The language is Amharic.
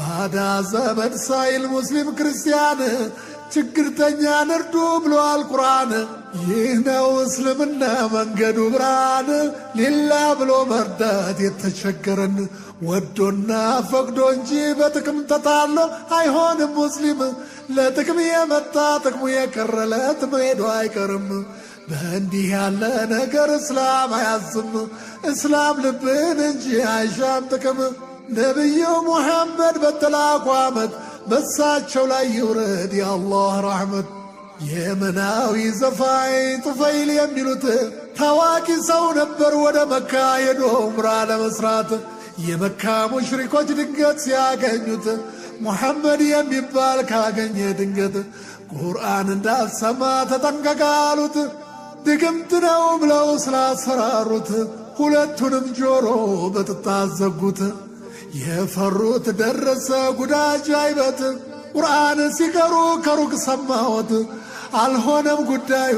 ባዳ ዘመድ ሳይል ሙስሊም ክርስቲያን ችግርተኛን እርዱ ብሏል ቁርአን። ይህ ነው እስልምና መንገዱ ብርሃን፣ ሊላ ብሎ መርዳት የተቸገረን ወዶና ፈቅዶ እንጂ በጥቅም ተታሎ አይሆንም ሙስሊም። ለጥቅም የመጣ ጥቅሙ የቀረለት መሄዱ አይቀርም። በእንዲህ ያለ ነገር እስላም አያዝም፣ እስላም ልብን እንጂ አይሻም ጥቅም። ነቢዩ ሙሐመድ በተላኩ ዓመት በሳቸው ላይ ይውረድ የአላህ ረሕመት። የመናዊ ዘፋኝ ጡፈይል የሚሉት ታዋቂ ሰው ነበር፣ ወደ መካ ሄዶ ዑምራ ለመስራት። የመካ ሙሽሪኮች ድንገት ሲያገኙት ሙሐመድ የሚባል ካገኘ ድንገት ቁርአን እንዳትሰማ ተጠንቀቅ አሉት። ድግምት ነው ብለው ስላስፈራሩት ሁለቱንም ጆሮ በጥጣት ዘጉት። የፈሩት ደረሰ ጉዳጅ አይበት ቁርአን ሲቀሩ ከሩቅ ሰማሁት። አልሆነም ጉዳዩ